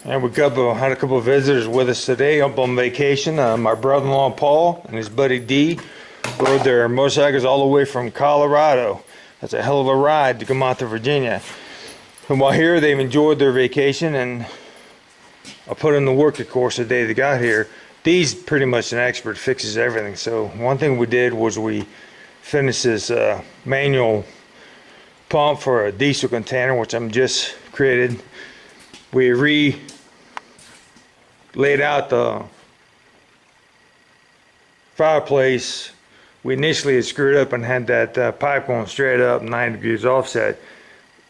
And had a couple of visitors with us today up on vacation. My brother-in-law Paul and his buddy D rode their motorcycles all the way from Colorado. That's a hell of a ride to come out to Virginia. And while here, they've enjoyed their vacation, and I put in the work, of course, the day they got here. D's pretty much an expert, fixes everything. So one thing we did was we finished this manual pump for a diesel container, which I'm just created. We laid out the fireplace. We initially had screwed up and had that pipe going straight up 9 degrees offset,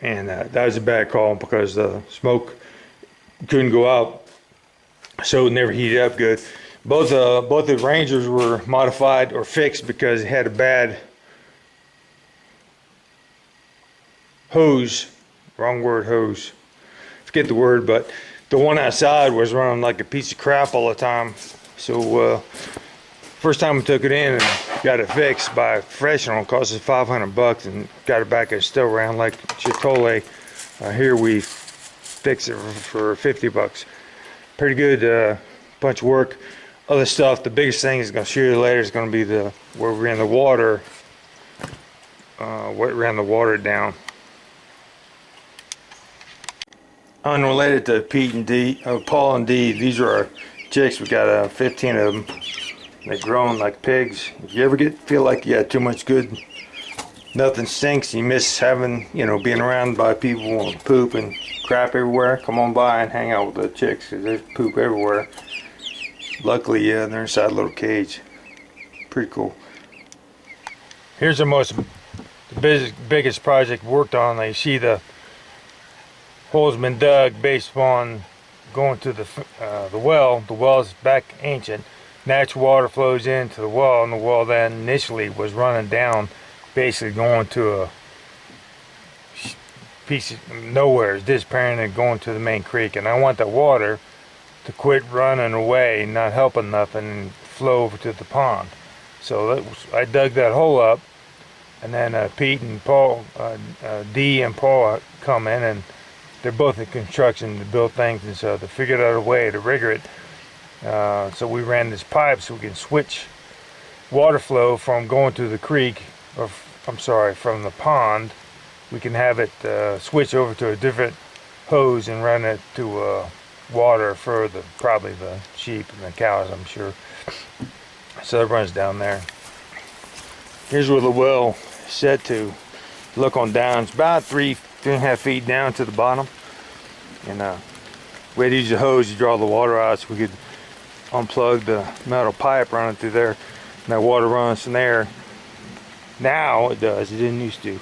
and that was a bad call because the smoke couldn't go out, so it never heated up good. Both the Rangers were modified or fixed because it had a bad hose, wrong word, hose, forget the word, but the one outside was running like a piece of crap all the time. So first time we took it in and got it fixed by a professional, it cost us $500, and got it back, it's still ran like Chipotle. Here we fixed it for $50. Pretty good bunch of work. Other stuff, the biggest thing is going to show you later is going to be where we ran the water, what ran the water down. Unrelated to Pete and D, Paul and D, these are our chicks. We got 15 of them. They've grown like pigs. If you ever feel like you got too much good, nothing stinks, you miss having, being around by people and poop and crap everywhere, come on by and hang out with the chicks, because there's poop everywhere. Luckily, they're inside a little cage. Pretty cool. Here's the biggest project we worked on. You see the hole's been dug based upon going to the well. The well's back ancient. Natural water flows into the well, and the well then initially was running down, basically going to a piece of nowhere, disappearing and going to the main creek. And I want that water to quit running away, not helping nothing, and flow over to the pond. So I dug that hole up, and then Pete and Paul, D and Paul come in, and they're both in construction to build things, and so they figured out a way to rigger it. So we ran this pipe so we can switch water flow from going to the creek, or from the pond. We can have it switch over to a different hose and run it to water for probably the sheep and the cows, I'm sure. So it runs down there. Here's where the well is set to. Look on down. It's about 3.5 feet down to the bottom, and we had to use a hose to draw the water out so we could unplug the metal pipe running through there, and that water runs from there. Now it does. It didn't used to.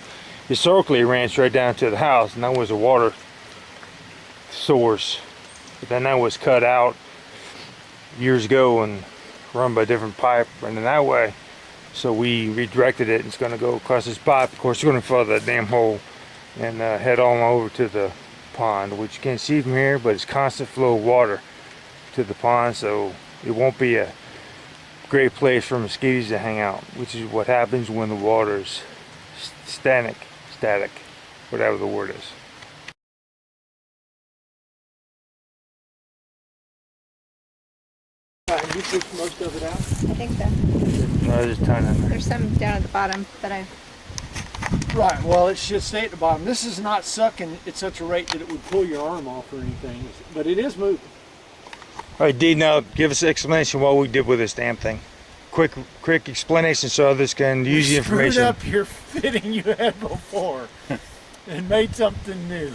Historically, it ran straight down to the house, and that was a water source. But then that was cut out years ago and run by a different pipe running that way. So we redirected it, and it's going to go across this pipe. Of course, it's going to flood that damn hole and head on over to the pond, which you can't see from here, but it's constant flow of water to the pond, so it won't be a great place for mosquitoes to hang out, which is what happens when the water is static, whatever the word is. You took most of it out? I think so. No, there's a ton in there. There's some down at the bottom that I... Right, well it should stay at the bottom. This is not sucking at such a rate that it would pull your arm off or anything, but it is moving. All right, D, now give us an explanation of what we did with this damn thing. Quick explanation so others can use the information. Screwed up your fitting you had before and made something new.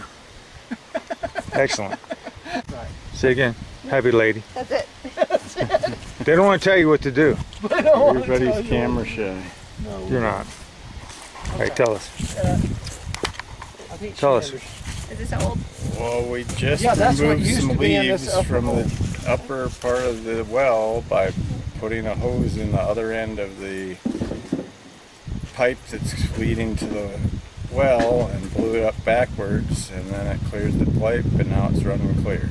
Excellent. Right. Say again. Happy lady. That's it. They don't want to tell you what to do. Everybody's camera shy. No, You're not. okay. All right, tell us. I think Tell us. Is this old? Well, we just that's what removed used some to be in this leaves upper from hole. the upper part of the well by putting a hose in the other end of the pipe that's leading to the well, and blew it up backwards, and then it clears the pipe, and now it's running clear.